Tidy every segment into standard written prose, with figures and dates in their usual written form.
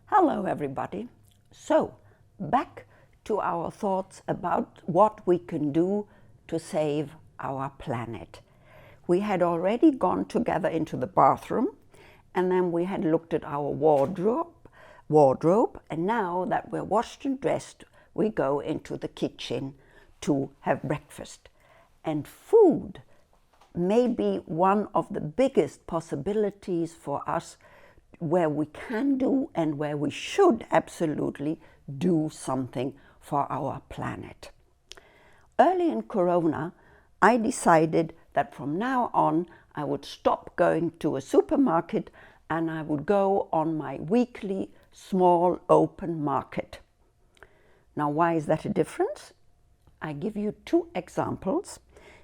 Hello everybody. So, back to our thoughts about what we can do to save our planet. We had already gone together into the bathroom, and then we had looked at our wardrobe, and now that we're washed and dressed, we go into the kitchen to have breakfast. And food may be one of the biggest possibilities for us where we can do and where we should absolutely do something for our planet. Early in Corona, I decided that from now on I would stop going to a supermarket and I would go on my weekly small open market. Now, why is that a difference? I give you two examples.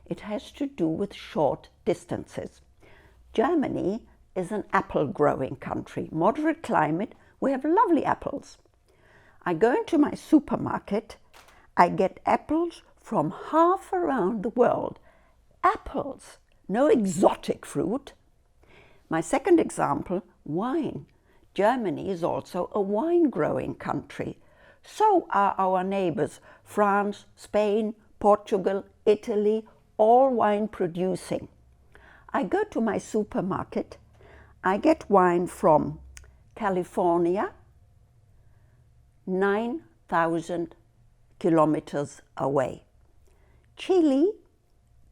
It has to do with short distances. Germany is an apple growing country, moderate climate, we have lovely apples. I go into my supermarket, I get apples from half around the world. Apples, no exotic fruit. My second example, wine. Germany is also a wine growing country. So are our neighbors, France, Spain, Portugal, Italy, all wine producing. I go to my supermarket, I get wine from California, 9,000 kilometers away. Chile,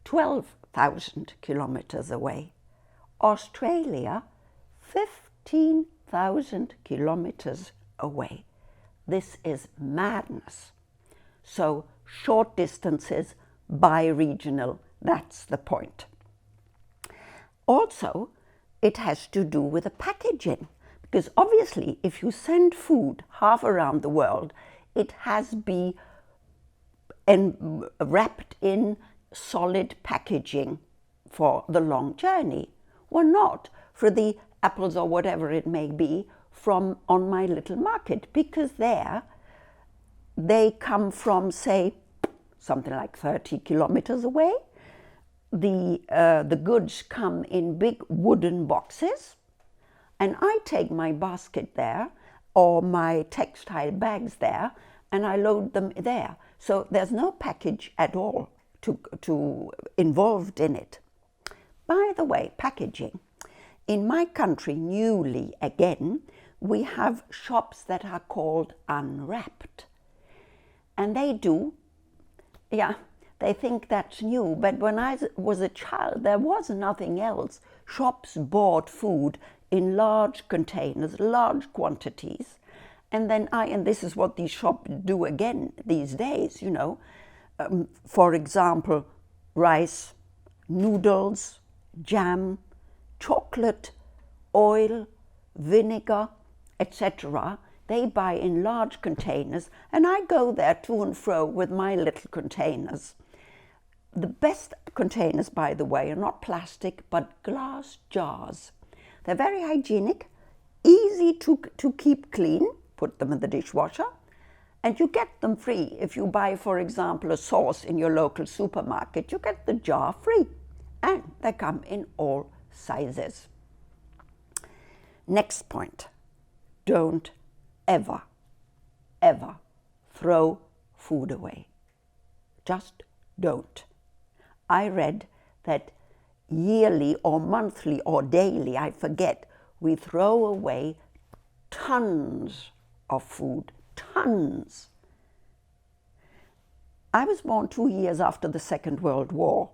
12,000 kilometers away. Australia, 15,000 kilometers away. This is madness. So short distances, bi-regional, that's the point. Also, it has to do with the packaging, because obviously if you send food half around the world, it has to be wrapped in solid packaging for the long journey, or not for the apples or whatever it may be from on my little market, because there they come from, say, something like 30 kilometers away. The goods come in big wooden boxes, and I take my basket there or my textile bags there and I load them there. So there's no package at all to involved in it. By the way, packaging. In my country, newly again, we have shops that are called Unwrapped. And they do, they think that's new, but when I was a child, there was nothing else. Shops bought food in large containers, large quantities, and then and this is what these shops do again these days, for example, rice, noodles, jam, chocolate, oil, vinegar, etc. They buy in large containers, and I go there to and fro with my little containers. The best containers, by the way, are not plastic, but glass jars. They're very hygienic, easy to keep clean, put them in the dishwasher, and you get them free. If you buy, for example, a sauce in your local supermarket, you get the jar free, and they come in all sizes. Next point, don't ever throw food away. Just don't. I read that yearly or monthly or daily, I forget, we throw away tons of food, tons. I was born 2 years after the Second World War,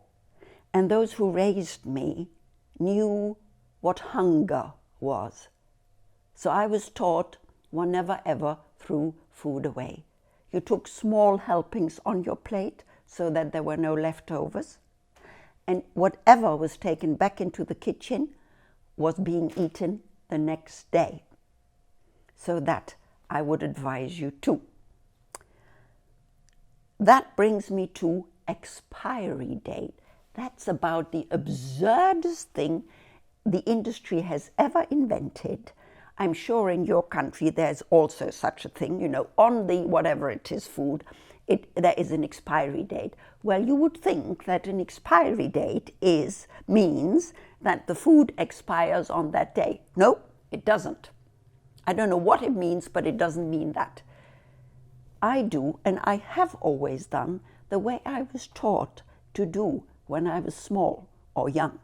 and those who raised me knew what hunger was. So I was taught one never ever threw food away. You took small helpings on your plate so that there were no leftovers. And whatever was taken back into the kitchen was being eaten the next day. So that I would advise you too. That brings me to expiry date. That's about the absurdest thing the industry has ever invented. I'm sure in your country there's also such a thing, on the whatever it is food, there is an expiry date. Well, you would think that an expiry date means that the food expires on that day. No, it doesn't. I don't know what it means, but it doesn't mean that. I do, and I have always done, the way I was taught to do when I was small or young.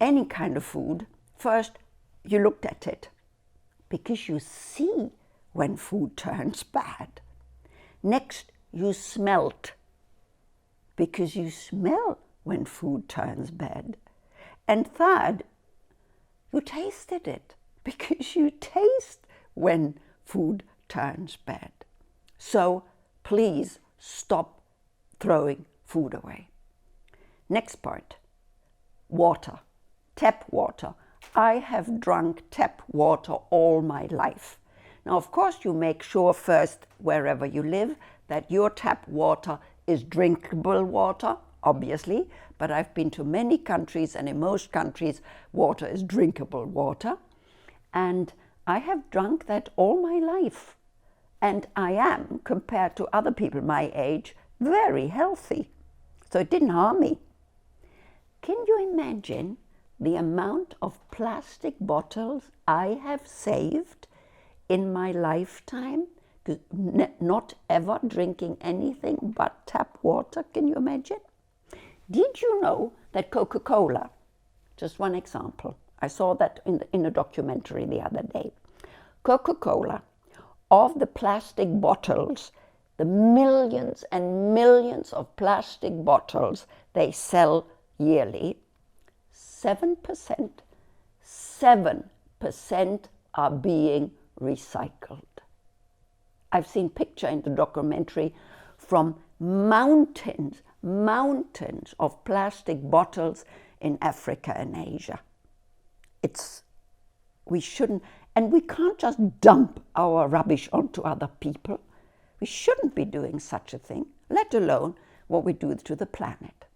Any kind of food, first you looked at it, because you see when food turns bad. Next, you smelt, because you smell when food turns bad. And third, you tasted it, because you taste when food turns bad. So please stop throwing food away. Next point, water, tap water. I have drunk tap water all my life. Now, of course, you make sure first, wherever you live, that your tap water is drinkable water, obviously, but I've been to many countries, and in most countries, water is drinkable water. And I have drunk that all my life. And I am, compared to other people my age, very healthy. So it didn't harm me. Can you imagine the amount of plastic bottles I have saved in my lifetime? Not ever drinking anything but tap water, can you imagine? Did you know that Coca-Cola, just one example, I saw that in a documentary the other day. Coca-Cola, of the plastic bottles, the millions and millions of plastic bottles they sell yearly, 7% are being recycled. I've seen picture in the documentary from mountains of plastic bottles in Africa and Asia. We shouldn't, and we can't just dump our rubbish onto other people. We shouldn't be doing such a thing, let alone what we do to the planet.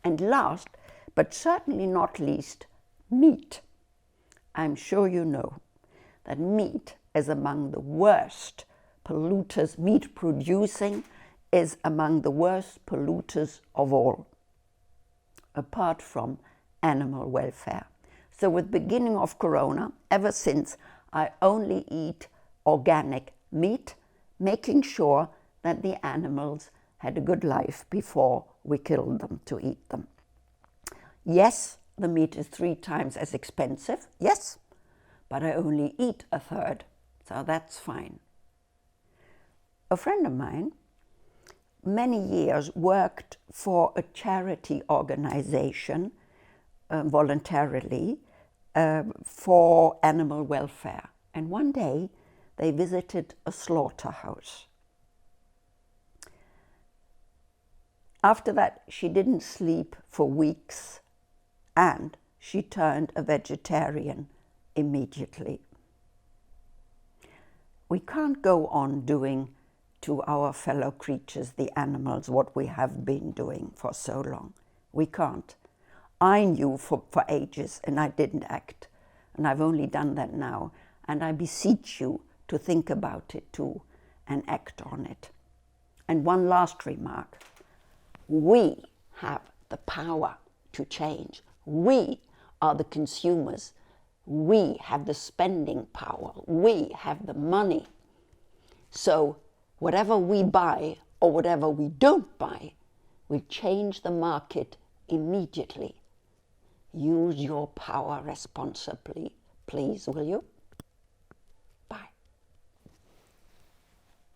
And last, but certainly not least, meat. I'm sure you know that meat is among the worst polluters. Meat producing is among the worst polluters of all, apart from animal welfare. So with beginning of Corona, ever since, I only eat organic meat, making sure that the animals had a good life before we killed them to eat them. Yes, the meat is 3 times as expensive, yes, but I only eat a third, so that's fine. A friend of mine, many years worked for a charity organization voluntarily for animal welfare. And one day they visited a slaughterhouse. After that, she didn't sleep for weeks, and she turned a vegetarian immediately. We can't go on doing to our fellow creatures, the animals, what we have been doing for so long. We can't. I knew for ages, and I didn't act. And I've only done that now. And I beseech you to think about it too and act on it. And one last remark. We have the power to change. We are the consumers. We have the spending power. We have the money. So whatever we buy or whatever we don't buy will change the market immediately. Use your power responsibly, please, will you?